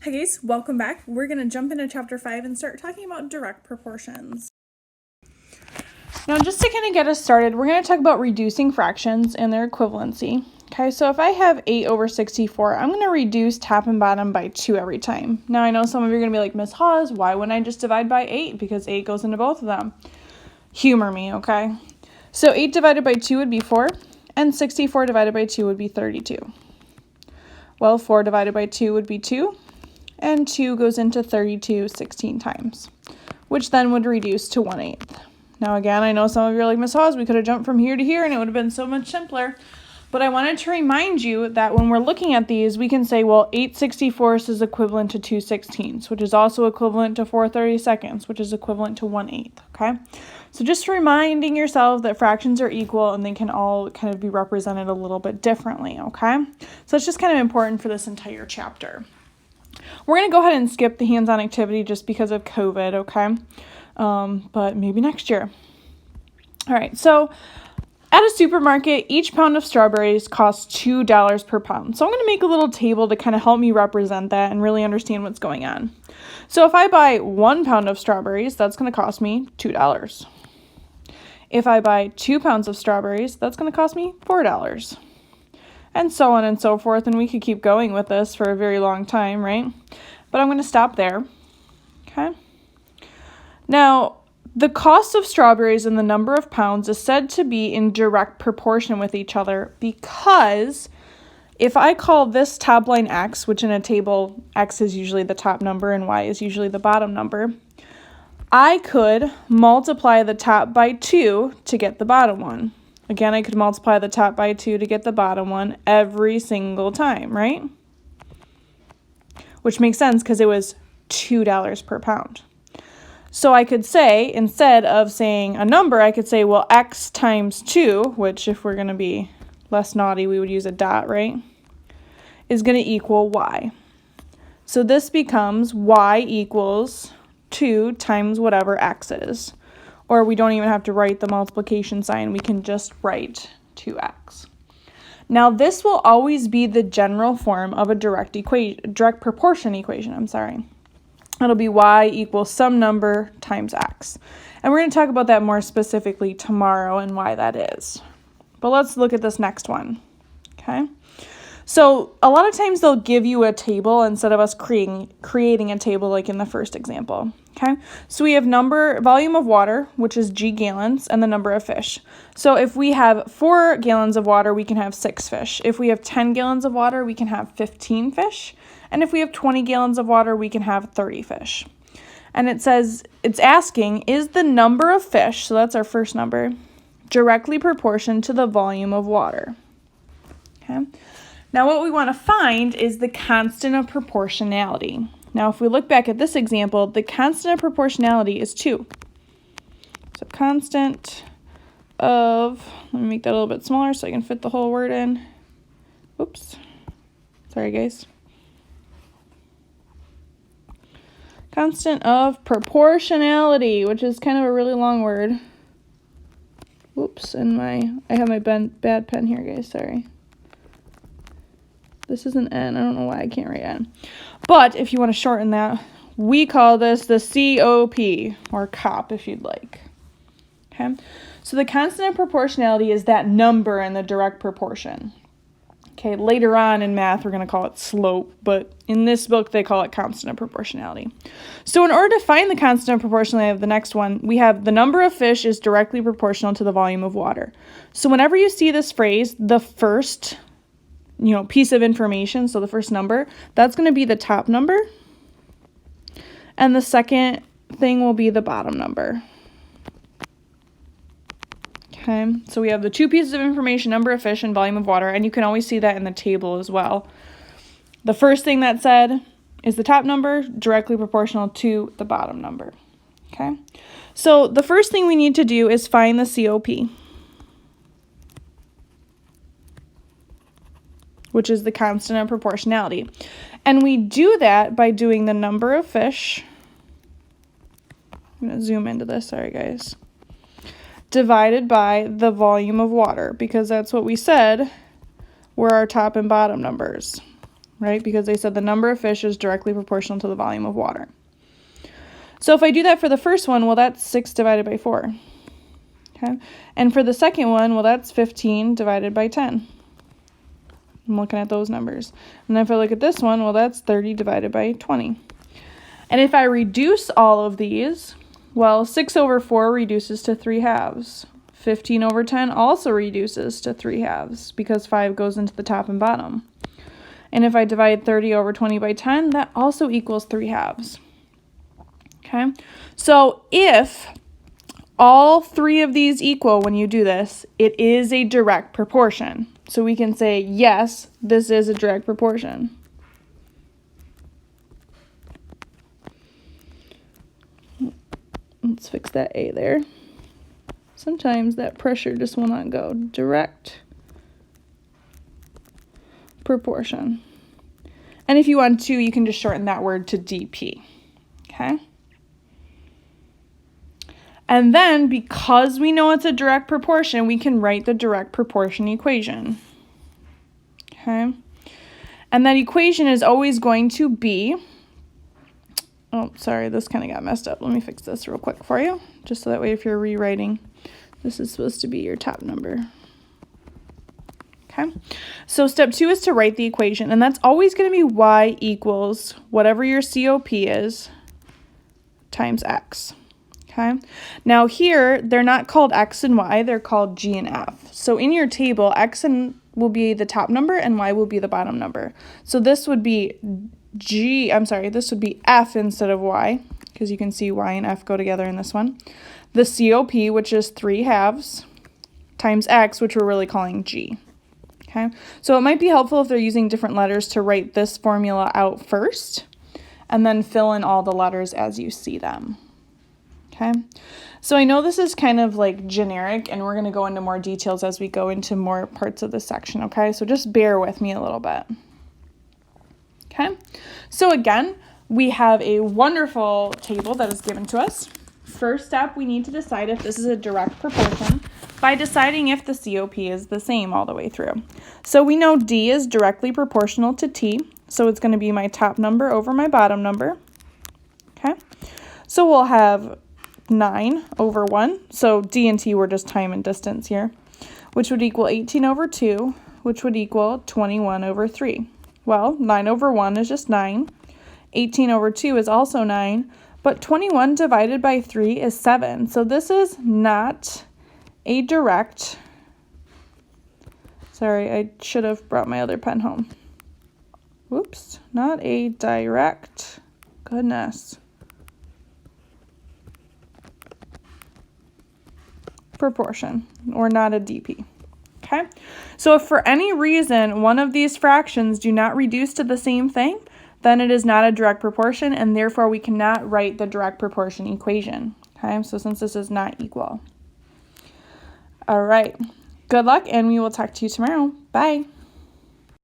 Hi guys, welcome back. We're going to jump into chapter 5 and start talking about direct proportions. Now just to kind of get us started, we're going to talk about reducing fractions and their equivalency. Okay, so if I have 8 over 64, I'm going to reduce top and bottom by 2 every time. Now I know some of you are going to be like, Miss Hawes, why wouldn't I just divide by 8? Because 8 goes into both of them. Humor me, okay? So 8 divided by 2 would be 4, and 64 divided by 2 would be 32. Well, 4 divided by 2 would be 2. And 2 goes into 32 16 times, which then would reduce to 1/8. Now again, I know some of you are like, Miss Hawes, we could have jumped from here to here and it would have been so much simpler. But I wanted to remind you that when we're looking at these, we can say, well, 8/64 is equivalent to 2/16, which is also equivalent to 4/32, which is equivalent to 1/8, okay? So just reminding yourself that fractions are equal and they can all kind of be represented a little bit differently, okay? So it's just kind of important for this entire chapter. We're going to go ahead and skip the hands-on activity just because of COVID, okay? But maybe next year. All right, so at a supermarket, each pound of strawberries costs $2 per pound. So I'm going to make a little table to kind of help me represent that and really understand what's going on. So if I buy 1 pound of strawberries, that's going to cost me $2. If I buy 2 pounds of strawberries, that's going to cost me $4. And so on and so forth, and we could keep going with this for a very long time, right? But I'm going to stop there, okay? Now, the cost of strawberries and the number of pounds is said to be in direct proportion with each other because if I call this top line X, which in a table, X is usually the top number and Y is usually the bottom number, I could multiply the top by 2 to get the bottom one. Again, I could multiply the top by 2 to get the bottom one every single time, right? Which makes sense because it was $2 per pound. So I could say, instead of saying a number, I could say, well, X times 2, which if we're going to be less naughty, we would use a dot, right? Is going to equal Y. So this becomes Y equals 2 times whatever X is. Or we don't even have to write the multiplication sign. We can just write 2x. Now, this will always be the general form of a direct proportion equation. It'll be y equals some number times x. And we're going to talk about that more specifically tomorrow and why that is. But let's look at this next one. Okay? So a lot of times they'll give you a table instead of us creating a table like in the first example. Okay, so we have volume of water, which is g gallons, and the number of fish. So if we have 4 gallons of water, we can have 6 fish. If we have 10 gallons of water, we can have 15 fish. And if we have 20 gallons of water, we can have 30 fish. And it says, it's asking, is the number of fish, so that's our first number, directly proportional to the volume of water? Okay. Now what we want to find is the constant of proportionality. Now if we look back at this example, the constant of proportionality is 2. So constant of, let me make that a little bit smaller so I can fit the whole word in. Oops. Sorry guys. Constant of proportionality, which is kind of a really long word. Whoops, and I have my bad pen here, guys, sorry. This is an N. I don't know why I can't write N. But if you want to shorten that, we call this the COP, or COP if you'd like. Okay? So the constant of proportionality is that number in the direct proportion. Okay, later on in math, we're going to call it slope, but in this book, they call it constant of proportionality. So in order to find the constant of proportionality of the next one, we have the number of fish is directly proportional to the volume of water. So whenever you see this phrase, the first piece of information, so the first number, that's going to be the top number. And the second thing will be the bottom number. Okay, so we have the 2 pieces of information, number of fish and volume of water, and you can always see that in the table as well. The first thing that said is the top number directly proportional to the bottom number. Okay, so the first thing we need to do is find the COP, which is the constant of proportionality. And we do that by doing the number of fish. I'm going to zoom into this, sorry guys. Divided by the volume of water, because that's what we said were our top and bottom numbers. right? Because they said the number of fish is directly proportional to the volume of water. So if I do that for the first one, well, that's 6 divided by 4. Okay, and for the second one, well, that's 15 divided by 10. I'm looking at those numbers. And if I look at this one, well, that's 30 divided by 20. And if I reduce all of these, well, 6 over 4 reduces to 3/2. 15 over 10 also reduces to 3/2 because 5 goes into the top and bottom. And if I divide 30 over 20 by 10, that also equals 3/2. Okay, so if all 3 of these equal when you do this, it is a direct proportion. So we can say, yes, this is a direct proportion. Let's fix that A there. Sometimes that pressure just will not go. Direct proportion. And if you want to, you can just shorten that word to DP. Okay? And then, because we know it's a direct proportion, we can write the direct proportion equation. Okay? And that equation is always going to be, oh, sorry, this kind of got messed up. Let me fix this real quick for you, just so that way if you're rewriting, this is supposed to be your top number. Okay? So step 2 is to write the equation, and that's always going to be y equals whatever your COP is times x. Okay. Now here, they're not called x and y, they're called g and f. So in your table, x will be the top number and y will be the bottom number. So this would be this would be f instead of y, because you can see y and f go together in this one. The COP, which is 3/2, times x, which we're really calling g. Okay. So it might be helpful if they're using different letters to write this formula out first, and then fill in all the letters as you see them. Okay, so I know this is kind of like generic, and we're going to go into more details as we go into more parts of this section, okay? So just bear with me a little bit. Okay, so again, we have a wonderful table that is given to us. First step, we need to decide if this is a direct proportion by deciding if the COP is the same all the way through. So we know D is directly proportional to T, so it's going to be my top number over my bottom number. Okay, so we'll have 9 over 1, so D and T were just time and distance here, which would equal 18 over 2, which would equal 21 over 3. Well, 9 over 1 is just 9, 18 over 2 is also 9, but 21 divided by 3 is 7, so this is not a direct, sorry, I should have brought my other pen home. Whoops, not a direct, goodness, proportion, or not a DP. Okay, so if for any reason one of these fractions do not reduce to the same thing, then it is not a direct proportion, and therefore we cannot write the direct proportion equation. Okay, so since this is not equal. All right, good luck, and we will talk to you tomorrow. Bye.